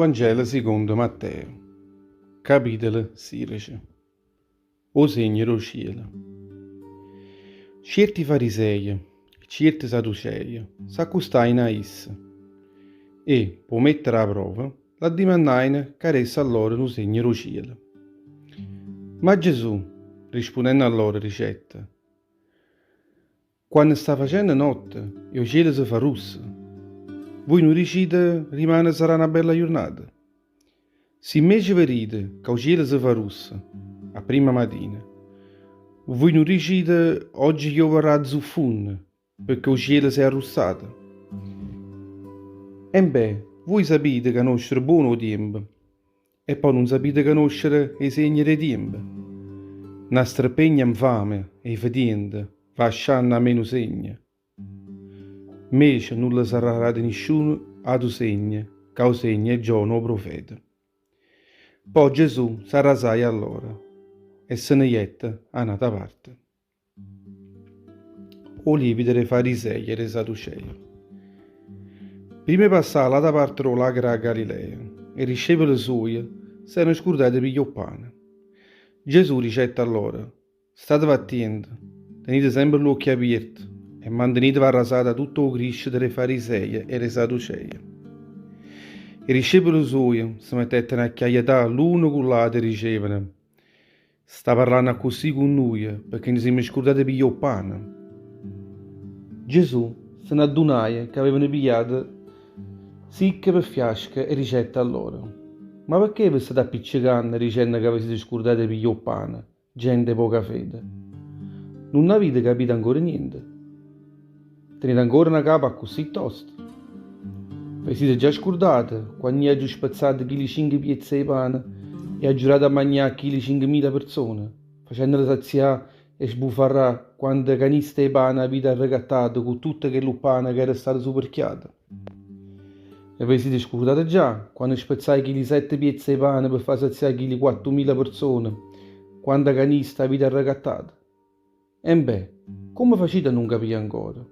Vangelo secondo Matteo, capitolo 16. O segno del cielo. Certi farisei e certi sadducei s'accustaino a issa e, per mettere a prova, la dimandaino che resta a loro un segno del cielo. Ma Gesù, rispondendo a loro, ricetta: quando sta facendo notte e il cielo si fa rosso, voi non riuscite rimane sarà una bella giornata. Se invece vedete che il cielo si fa rosso a prima mattina, voi non riuscite oggi pioverà zuffun perché il cielo si è arrossato. E beh, voi sapete conoscere buono tempo e poi non sapete conoscere i segni dei tempi. Nostra pegna infame e fetiente va sciando a meno segni. Invece non le sarà di nessuno ad segno, che il segno è Giona o profeta. Poi Gesù s'arrasai allora e se ne jette a un'altra parte. Olivi dei farisei e dei sadducei. Prima di passare all'altra parte della lagra a Galilea, e i discepoli suoi si erano scordati per il pane. Gesù ricetta allora: state attenti, tenete sempre gli occhi aperti e mantenetevi arrasata tutto il griscio dei farisei e dei sadducei. I discepoli suoi si mettettero a chiacchierare l'uno con l'altro e dicevano: sta parlando così con noi perché ne siamo scordati per il pane. Gesù se ne adunai che avevano pigliato sicche per fiasche e ricetta a loro: ma perché vi state appiccicando dicendo che vi siete scordati per il pane, gente poca fede? Non avete capito ancora niente? Tenete ancora una capa così tosta? Vi siete già scordati quando ha già spezzato chili 5 pezzi di pane e ha giurato a mangiare chili 5.000 persone, facendole saziare e sbuffarrà quando caniste di pane avete arregattato con tutte quelle pane che era stata superchiata? E vi siete scordati già quando spezzai chili 7 pezzi di pane per far saziare chili 4.000 persone, quando caniste avete arregattato? E beh, come facete a non capire ancora?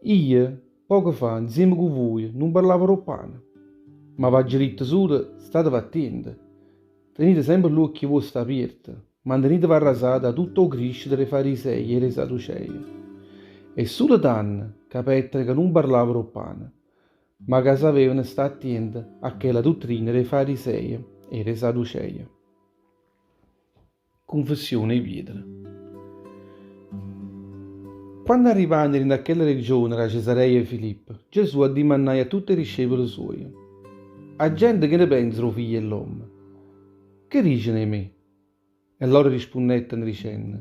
Io, poco fa, insieme con voi, non parlavo del pane, ma va diritto solo, state attenti. Tenete sempre gli occhi vostri aperti, mantenetevi arrasati da tutto il griscio dei farisei e dei sadducei. E solo danno capite che non parlavano del pane, ma che sapevano stare attenti a quella dottrina dei farisei e dei sadducei. Confessione di pietra. Quando arrivarono in quella regione, la Cesarea di Filippo, Gesù addimandò a tutti i discepoli suoi: a gente che ne pensa del figlio dell'uomo? Che dicono di me? E loro rispondettero dicendo: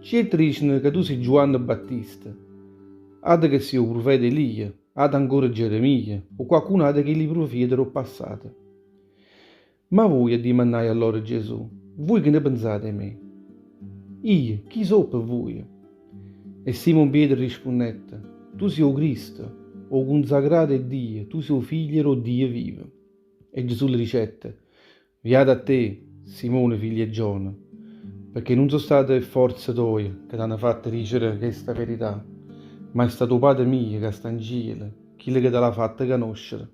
certi dicono che tu sei Giovanni Battista, altri che sei il profeta Elia, altri ancora Geremia, o qualcuno altro che li profeti del passato. Ma voi, addimandò a loro Gesù, voi che ne pensate di me? Io, chi so per voi? E Simon Pietro rispondette: tu sei o Cristo, o consacrato è Dio, tu sei o figlio o Dio vivo. E Gesù le dicette: beato a te, Simone, figlio di Giona, perché non sono state forze tue che ti hanno fatto dicere questa verità, ma è stato Padre mio che sta in cielo, chi che te l'ha fatta conoscere,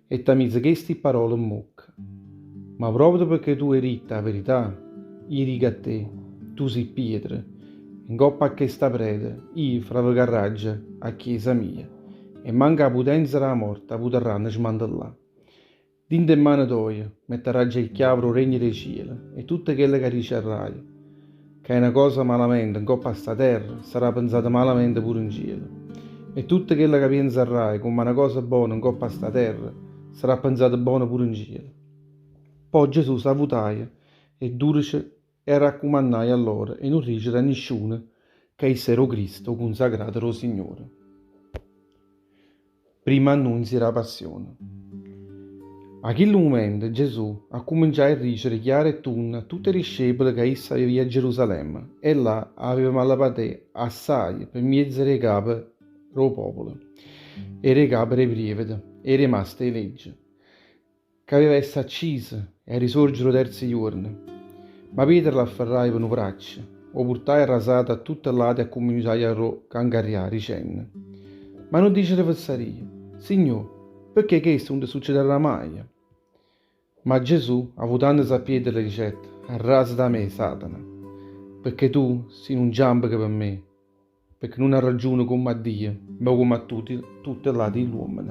e ti ha messo queste parole in bocca. Ma proprio perché tu hai detto la verità, io dico a te, tu sei pietra, in coppa a questa prete, io farò garraggia a chiesa mia, e manca la potenza della morte, potranno smantellare. Dinte in mano tua, metterai già il chiavro regno dei cieli, e tutte quelle che riceverai, che è una cosa malamente in coppa a sta terra, sarà pensata malamente pure in cielo. E tutte quelle che penserai come una cosa buona in coppa a sta terra, sarà pensata buona pure in cielo. Poi Gesù salutai e durice e raccomandai a loro e non dicere a nessuno che essero Cristo consacrato al Signore. Prima annunzi la passione. A quel momento Gesù ha cominciato a dicere chiaro e tondo a tutti i discepoli che essa aveva a Gerusalemme e là aveva malapate assai per mezzo dei capi del popolo e dei capi dei prevedi e dei mastri di legge, che aveva essa accisa e risorgere terzi giorni. Ma Pietro l'afferrai per un braccio, o portai arrasato a tutti i lati e cominciai a cangarriare dicendo: ma non dice le fesserie, Signore, perché questo non succederà mai. Ma Gesù, avutando sapere le ricette, arrasa da me, Satana, perché tu sei un giambo che per me, perché non ha ragione come a Dio, ma come a tutti i lati dell'uomo.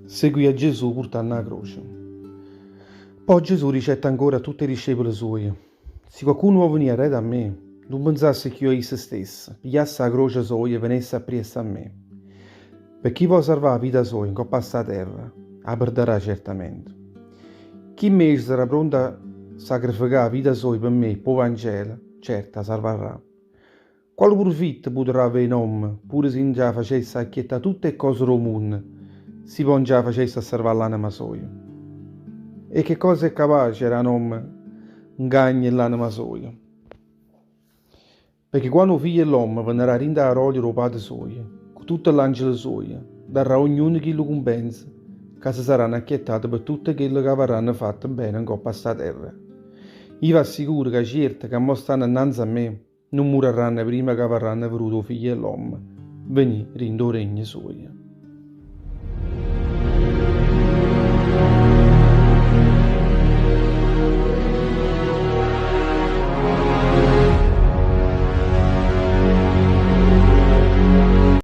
Seguì a Gesù portando la croce. Poi Gesù ricetta ancora a tutti i discepoli suoi: se qualcuno vuole venire da me, non pensasse che io se stesso, pigliasse la croce sua e venisse appresso a me. Per chi vuole salvare la vita sua in coppa a sta terra, la perderà certamente. Chi invece sarà pronto a sacrificare la vita sua per me, per il Vangelo, certo la salverà. Quale profitto potrà avere un uomo, pure se non già facesse acchietta tutte le cose del mondo, se non già facesse a salvare l'anima sua? E che cosa è capace era un uomo un gagno l'anima sua? Perché quando il figlio dell'uomo verrà a rindare olio al padre suo, con tutto l'angelo suo, darà a ognuno chi lo compensa, che si saranno acchiettate per tutto quello che avranno fatto bene in coppa a sta terra. Io vi assicuro che certo che mo stanno innanzi a me, non moriranno prima che avranno veduto il figlio dell'uomo venire rindo regno suo.